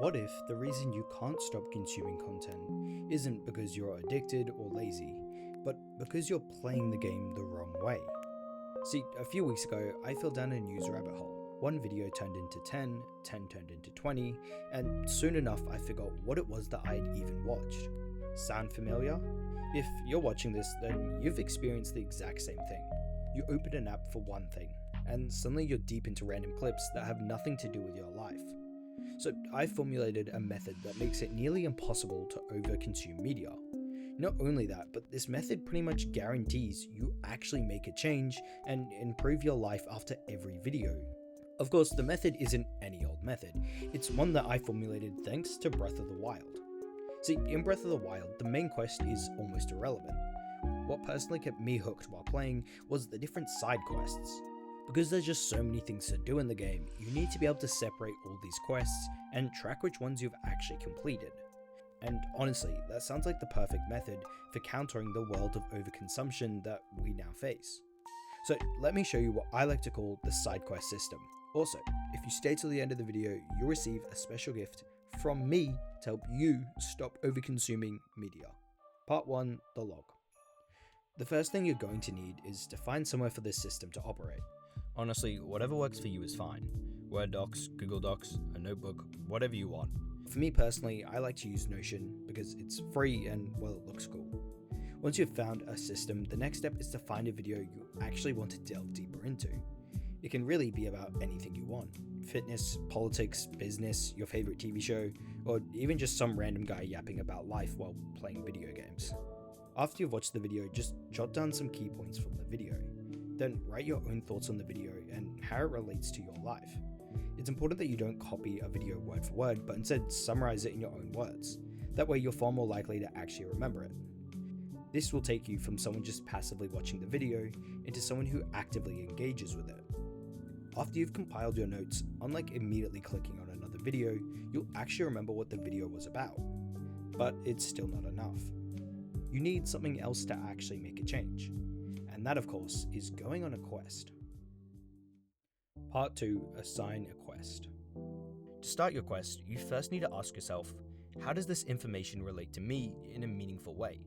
what if the reason you can't stop consuming content isn't because you're addicted or lazy, but because you're playing the game the wrong way? See, a few weeks ago, I fell down a news rabbit hole. One video turned into 10, 10 turned into 20, and soon enough I forgot what it was that I'd even watched. Sound familiar? If you're watching this, then you've experienced the exact same thing. You open an app for one thing, and suddenly you're deep into random clips that have nothing to do with your life. So I formulated a method that makes it nearly impossible to overconsume media. Not only that, but this method pretty much guarantees you actually make a change and improve your life after every video. Of course, the method isn't any old method. It's one that I formulated thanks to Breath of the Wild. See, in Breath of the Wild, the main quest is almost irrelevant. What personally kept me hooked while playing was the different side quests. Because there's just so many things to do in the game, you need to be able to separate all these quests and track which ones you've actually completed. And honestly, that sounds like the perfect method for countering the world of overconsumption that we now face. So let me show you what I like to call the side quest system. Also, if you stay till the end of the video, you'll receive a special gift from me to help you stop overconsuming media. Part 1, the log. The first thing you're going to need is to find somewhere for this system to operate. Honestly, whatever works for you is fine. Word docs, Google Docs, a notebook, whatever you want. For me personally, I like to use Notion because it's free and, well, it looks cool. Once you've found a system, the next step is to find a video you actually want to delve deeper into. It can really be about anything you want. Fitness, politics, business, your favorite TV show, or even just some random guy yapping about life while playing video games. After you've watched the video, just jot down some key points from the video. Then write your own thoughts on the video and how it relates to your life. It's important that you don't copy a video word for word, but instead summarize it in your own words. That way you're far more likely to actually remember it. This will take you from someone just passively watching the video into someone who actively engages with it. After you've compiled your notes, unlike immediately clicking on another video, you'll actually remember what the video was about. But it's still not enough. You need something else to actually make a change. And that, of course, is going on a quest. Part 2, assign a quest. To start your quest, you first need to ask yourself, how does this information relate to me in a meaningful way?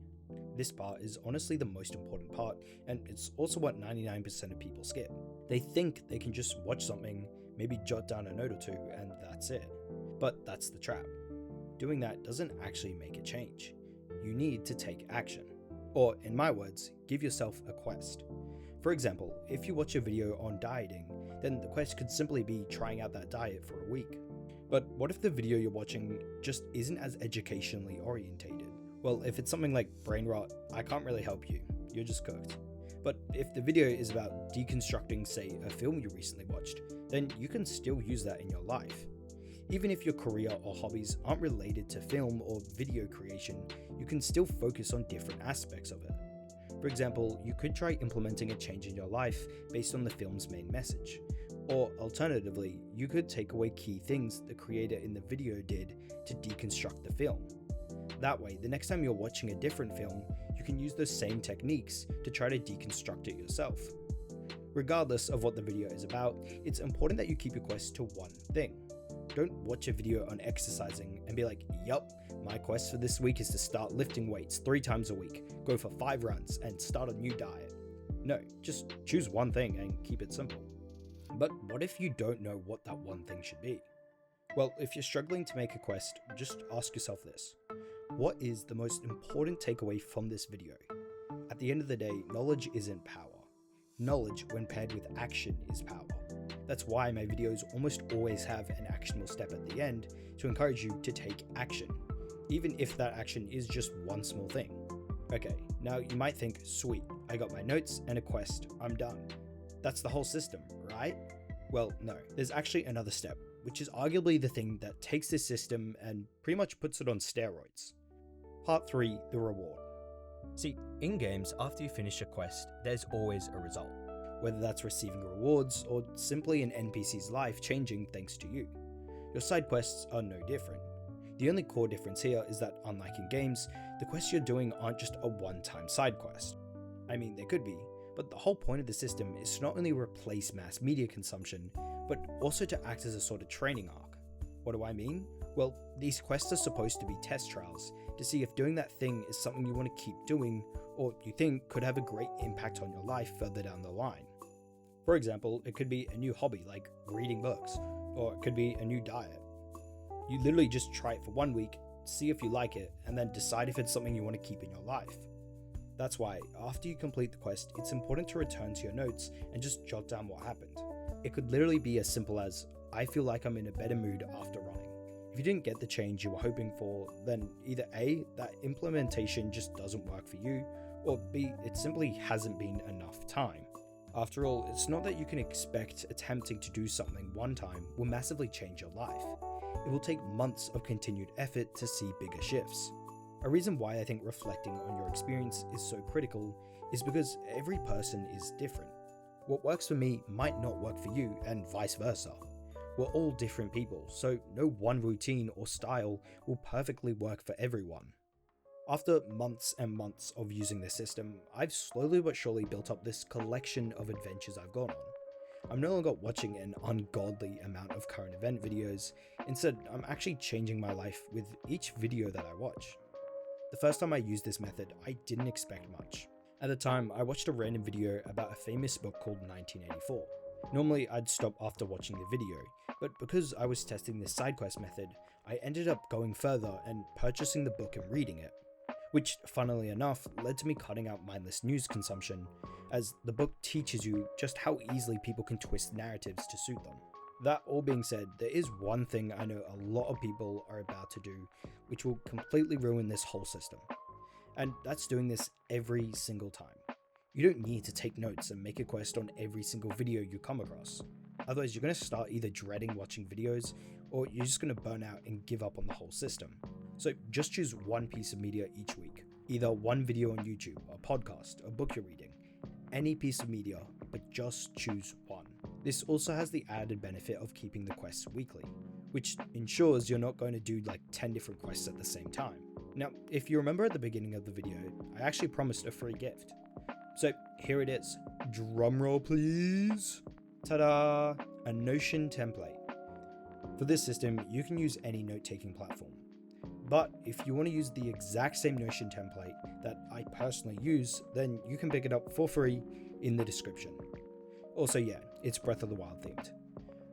This part is honestly the most important part, and it's also what 99% of people skip. They think they can just watch something, maybe jot down a note or two, and that's it. But that's the trap. Doing that doesn't actually make a change. You need to take action. Or, in my words, give yourself a quest. For example, if you watch a video on dieting, then the quest could simply be trying out that diet for a week. But what if the video you're watching just isn't as educationally orientated? Well, if it's something like brain rot, I can't really help you. You're just cooked. But if the video is about deconstructing, say, a film you recently watched, then you can still use that in your life. Even if your career or hobbies aren't related to film or video creation, you can still focus on different aspects of it. For example, you could try implementing a change in your life based on the film's main message. Or alternatively, you could take away key things the creator in the video did to deconstruct the film. That way, the next time you're watching a different film, you can use those same techniques to try to deconstruct it yourself. Regardless of what the video is about, it's important that you keep your quest to one thing. Don't watch a video on exercising and be like, yup, my quest for this week is to start lifting weights 3 times a week, go for 5 runs, and start a new diet. No, just choose one thing and keep it simple. But what if you don't know what that one thing should be? Well, if you're struggling to make a quest, just ask yourself this. What is the most important takeaway from this video? At the end of the day, knowledge isn't power. Knowledge, when paired with action, is power. That's why my videos almost always have an actionable step at the end to encourage you to take action, even if that action is just one small thing. Okay, now you might think, sweet, I got my notes and a quest, I'm done. That's the whole system, right? Well, no, there's actually another step, which is arguably the thing that takes this system and pretty much puts it on steroids. Part 3, the reward. See, in games, after you finish a quest, there's always a result. Whether that's receiving rewards or simply an NPC's life changing thanks to you. Your side quests are no different. The only core difference here is that, unlike in games, the quests you're doing aren't just a one-time side quest. I mean, they could be, but the whole point of the system is to not only replace mass media consumption, but also to act as a sort of training arc. What do I mean? Well, these quests are supposed to be test trials to see if doing that thing is something you want to keep doing or you think could have a great impact on your life further down the line. For example, it could be a new hobby like reading books, or it could be a new diet. You literally just try it for 1 week, see if you like it, and then decide if it's something you want to keep in your life. That's why, after you complete the quest, it's important to return to your notes and just jot down what happened. It could literally be as simple as, I feel like I'm in a better mood after running. If you didn't get the change you were hoping for, then either A, that implementation just doesn't work for you, or B, it simply hasn't been enough time. After all, it's not that you can expect attempting to do something one time will massively change your life. It will take months of continued effort to see bigger shifts. A reason why I think reflecting on your experience is so critical is because every person is different. What works for me might not work for you, and vice versa. We're all different people, so no one routine or style will perfectly work for everyone. After months and months of using this system, I've slowly but surely built up this collection of adventures I've gone on. I'm no longer watching an ungodly amount of current event videos. Instead, I'm actually changing my life with each video that I watch. The first time I used this method, I didn't expect much. At the time, I watched a random video about a famous book called 1984. Normally, I'd stop after watching the video, but because I was testing this side quest method, I ended up going further and purchasing the book and reading it. Which, funnily enough, led to me cutting out mindless news consumption, as the book teaches you just how easily people can twist narratives to suit them. That all being said, there is one thing I know a lot of people are about to do, which will completely ruin this whole system. And that's doing this every single time. You don't need to take notes and make a quest on every single video you come across. Otherwise, you're going to start either dreading watching videos, or you're just going to burn out and give up on the whole system. So just choose one piece of media each week, either one video on YouTube, a podcast, a book you're reading, any piece of media, but just choose one. This also has the added benefit of keeping the quests weekly, which ensures you're not going to do like 10 different quests at the same time. Now, if you remember at the beginning of the video, I actually promised a free gift. So here it is. Drumroll please. Ta-da! A Notion template. For this system, you can use any note-taking platform. But if you want to use the exact same Notion template that I personally use, then you can pick it up for free in the description. Also, yeah, it's Breath of the Wild themed.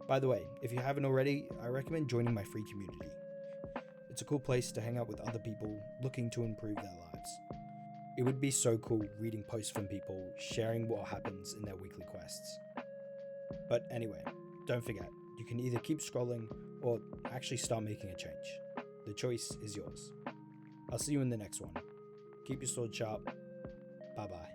By the way, if you haven't already, I recommend joining my free community. It's a cool place to hang out with other people looking to improve their lives. It would be so cool reading posts from people sharing what happens in their weekly quests. But anyway, don't forget, you can either keep scrolling or actually start making a change. The choice is yours. I'll see you in the next one. Keep your sword sharp. Bye bye.